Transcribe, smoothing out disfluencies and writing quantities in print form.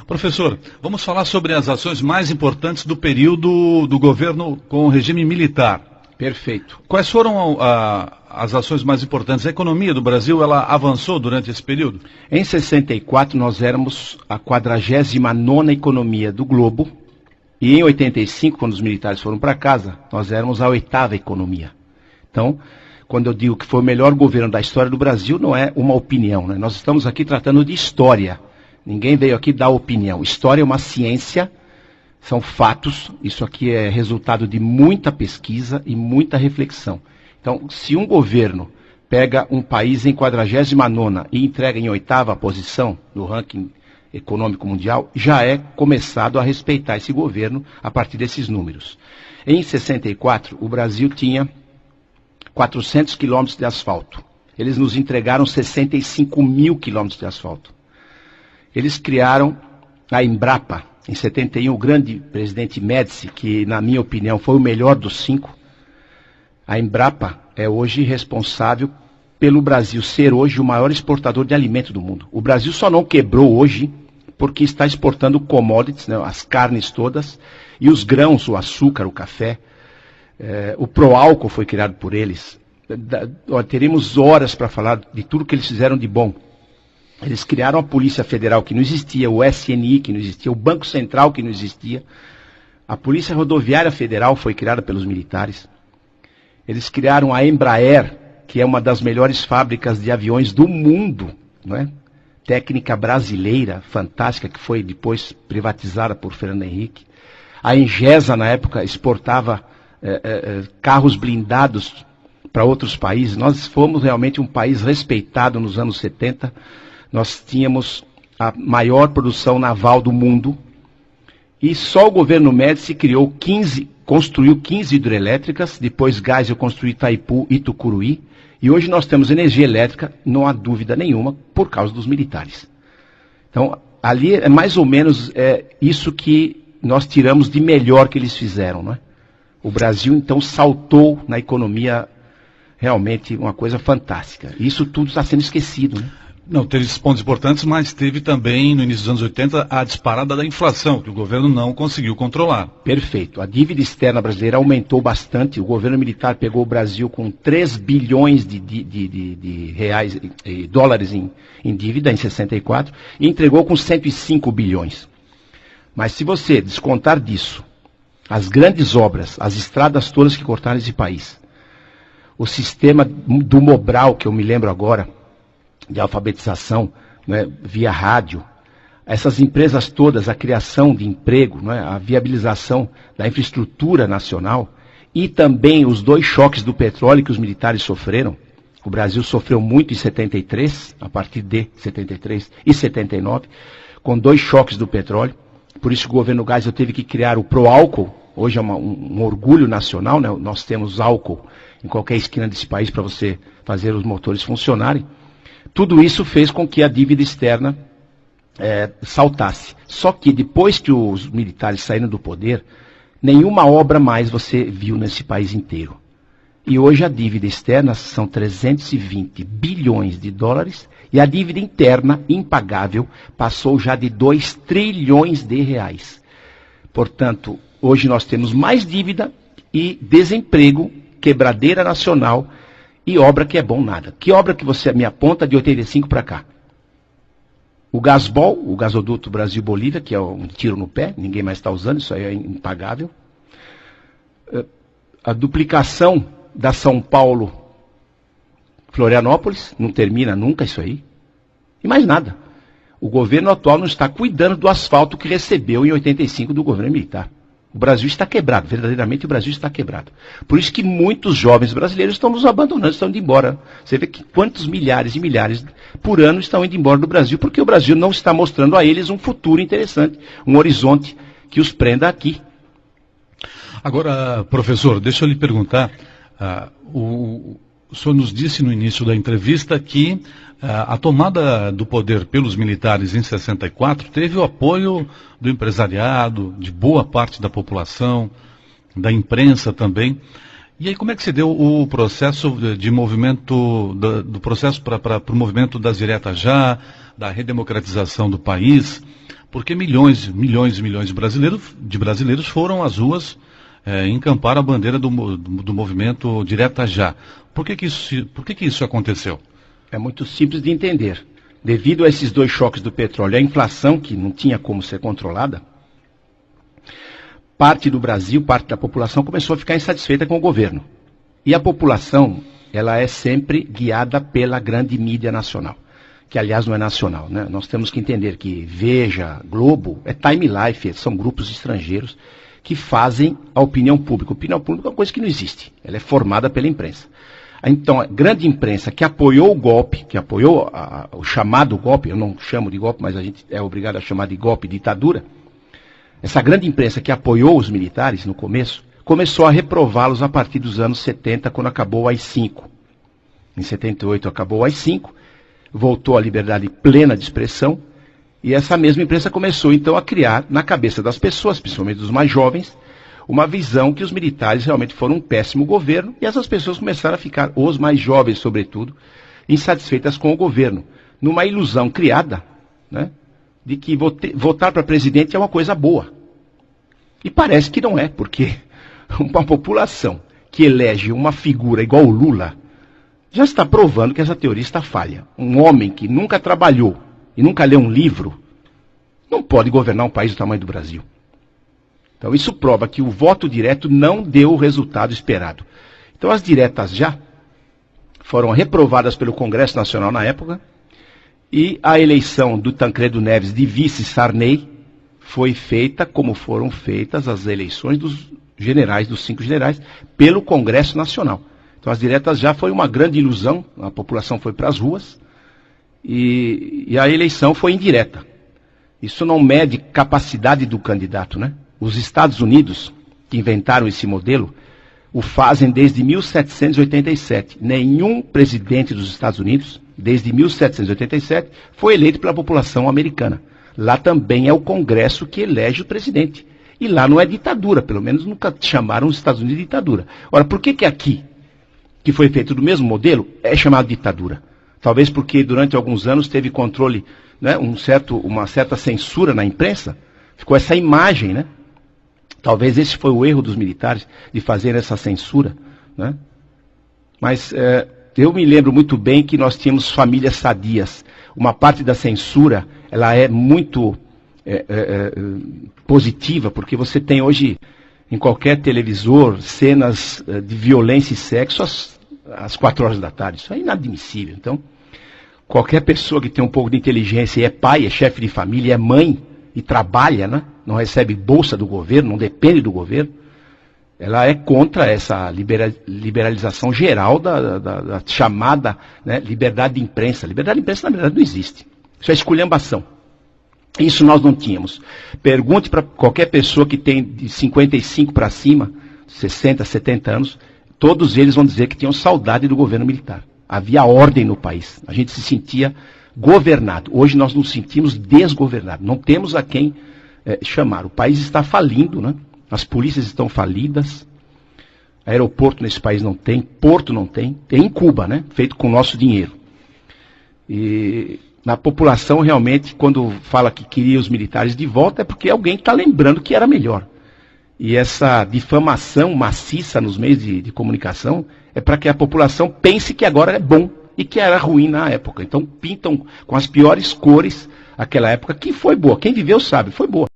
Professor, vamos falar sobre as ações mais importantes do período do governo com o regime militar. Perfeito. Quais foram as ações mais importantes? A economia do Brasil, ela avançou durante esse período? Em 64, nós éramos a 49ª economia do globo. E em 85, quando os militares foram para casa, nós éramos a 8ª economia. Então, quando eu digo que foi o melhor governo da história do Brasil, não é uma opinião, né? Nós estamos aqui tratando de história. Ninguém veio aqui dar opinião. História é uma ciência, são fatos. Isso aqui é resultado de muita pesquisa e muita reflexão. Então, se um governo pega um país em 49ª e entrega em 8ª posição no ranking econômico mundial, já é começado a respeitar esse governo a partir desses números. Em 64, o Brasil tinha 400 quilômetros de asfalto. Eles nos entregaram 65 mil quilômetros de asfalto. Eles criaram a Embrapa, em 71, o grande presidente Médici, que na minha opinião foi o melhor dos 5. A Embrapa é hoje responsável pelo Brasil ser hoje o maior exportador de alimento do mundo. O Brasil só não quebrou hoje porque está exportando commodities, né, as carnes todas, e os grãos, o açúcar, o café. O Proálcool foi criado por eles. Teremos horas para falar de tudo que eles fizeram de bom. Eles criaram a Polícia Federal, que não existia, o SNI, que não existia, o Banco Central, que não existia. A Polícia Rodoviária Federal foi criada pelos militares. Eles criaram a Embraer, que é uma das melhores fábricas de aviões do mundo, não é? Técnica brasileira, fantástica, que foi depois privatizada por Fernando Henrique. A Engesa, na época, exportava carros blindados para outros países. Nós fomos realmente um país respeitado nos anos 70. Nós tínhamos a maior produção naval do mundo. E só o governo Médici construiu 15 hidrelétricas, depois Geisel construiu Itaipu e Tucuruí. E hoje nós temos energia elétrica, não há dúvida nenhuma, por causa dos militares. Então, ali é mais ou menos isso que nós tiramos de melhor que eles fizeram, não é? O Brasil, então, saltou na economia, realmente uma coisa fantástica. Isso tudo está sendo esquecido, né? Não, teve esses pontos importantes, mas teve também, no início dos anos 80, a disparada da inflação, que o governo não conseguiu controlar. Perfeito. A dívida externa brasileira aumentou bastante. O governo militar pegou o Brasil com 3 bilhões de reais, dólares em dívida em 64 e entregou com 105 bilhões. Mas se você descontar disso, as grandes obras, as estradas todas que cortaram esse país, o sistema do Mobral, que eu me lembro agora, de alfabetização, né, via rádio, essas empresas todas, a criação de emprego, né, a viabilização da infraestrutura nacional e também os 2 choques do petróleo que os militares sofreram. O Brasil sofreu muito em 73, a partir de 73 e 79, com 2 choques do petróleo. Por isso que o governo Geisel teve que criar o Proálcool. Hoje é um orgulho nacional, né? Nós temos álcool em qualquer esquina desse país para você fazer os motores funcionarem. Tudo isso fez com que a dívida externa saltasse. Só que depois que os militares saíram do poder, nenhuma obra mais você viu nesse país inteiro. E hoje a dívida externa são 320 bilhões de dólares e a dívida interna, impagável, passou já de 2 trilhões de reais. Portanto, hoje nós temos mais dívida e desemprego, quebradeira nacional e obra que é bom nada. Que obra que você me aponta de 85 para cá? O Gasbol, o gasoduto Brasil-Bolívia, que é um tiro no pé, ninguém mais está usando, isso aí é impagável. A duplicação da São Paulo-Florianópolis, não termina nunca isso aí. E mais nada. O governo atual não está cuidando do asfalto que recebeu em 85 do governo militar. O Brasil está quebrado, verdadeiramente o Brasil está quebrado. Por isso que muitos jovens brasileiros estão nos abandonando, estão indo embora. Você vê que quantos milhares e milhares por ano estão indo embora do Brasil, porque o Brasil não está mostrando a eles um futuro interessante, um horizonte que os prenda aqui. Agora, professor, deixa eu lhe perguntar, o senhor nos disse no início da entrevista que a tomada do poder pelos militares em 64 teve o apoio do empresariado, de boa parte da população, da imprensa também. E aí como é que se deu o processo de movimento, do processo para o movimento das diretas já, da redemocratização do país? Porque milhões de brasileiros foram às ruas encampar a bandeira do movimento Direta Já. Por que que isso aconteceu? É muito simples de entender. Devido a esses dois choques do petróleo e a inflação, que não tinha como ser controlada, parte do Brasil, parte da população começou a ficar insatisfeita com o governo. E a população, ela é sempre guiada pela grande mídia nacional, que aliás não é nacional, né? Nós temos que entender que Veja, Globo, Time Life, são grupos estrangeiros que fazem a opinião pública. A opinião pública é uma coisa que não existe, ela é formada pela imprensa. Então, a grande imprensa que apoiou o golpe, que apoiou o chamado golpe, eu não chamo de golpe, mas a gente é obrigado a chamar de golpe, ditadura, essa grande imprensa que apoiou os militares no começo, começou a reprová-los a partir dos anos 70, quando acabou o AI-5. Em 78 acabou o AI-5, voltou a liberdade plena de expressão, e essa mesma imprensa começou então a criar na cabeça das pessoas, principalmente dos mais jovens, uma visão que os militares realmente foram um péssimo governo, e essas pessoas começaram a ficar, os mais jovens sobretudo, insatisfeitas com o governo, numa ilusão criada, né, de que votar para presidente é uma coisa boa. E parece que não é, porque uma população que elege uma figura igual o Lula, já está provando que essa teoria está falha. Um homem que nunca trabalhou e nunca leu um livro, não pode governar um país do tamanho do Brasil. Então isso prova que o voto direto não deu o resultado esperado. Então as diretas já foram reprovadas pelo Congresso Nacional na época, e a eleição do Tancredo Neves de vice Sarney foi feita como foram feitas as eleições dos generais, dos 5 generais, pelo Congresso Nacional. Então as diretas já foi uma grande ilusão, a população foi para as ruas, e a eleição foi indireta. Isso não mede capacidade do candidato, né? Os Estados Unidos, que inventaram esse modelo, o fazem desde 1787. Nenhum presidente dos Estados Unidos, desde 1787, foi eleito pela população americana. Lá também é o Congresso que elege o presidente. E lá não é ditadura, pelo menos nunca chamaram os Estados Unidos de ditadura. Ora, por que aqui, que foi feito do mesmo modelo, é chamado ditadura? Talvez porque durante alguns anos teve controle, né, uma certa censura na imprensa, ficou essa imagem, né? Talvez esse foi o erro dos militares, de fazer essa censura, né? Mas eu me lembro muito bem que nós tínhamos famílias sadias. Uma parte da censura, ela é muito positiva, porque você tem hoje, em qualquer televisor, cenas de violência e sexo às 4 horas da tarde. Isso é inadmissível. Então, qualquer pessoa que tem um pouco de inteligência e é pai, é chefe de família, é mãe e trabalha, né? Não recebe bolsa do governo, não depende do governo, ela é contra essa liberalização geral da chamada, né, liberdade de imprensa. Liberdade de imprensa, na verdade, não existe. Isso é esculhambação. Isso nós não tínhamos. Pergunte para qualquer pessoa que tem de 55 para cima, 60, 70 anos, todos eles vão dizer que tinham saudade do governo militar. Havia ordem no país. A gente se sentia governado. Hoje nós nos sentimos desgovernados. Não temos a quem chamar. O país está falindo, né? As polícias estão falidas. Aeroporto nesse país não tem, porto não tem. Tem em Cuba, né? Feito com o nosso dinheiro. E na população, realmente, quando fala que queria os militares de volta, é porque alguém está lembrando que era melhor. E essa difamação maciça nos meios de comunicação é para que a população pense que agora é bom e que era ruim na época. Então pintam com as piores cores aquela época que foi boa. Quem viveu sabe, foi boa.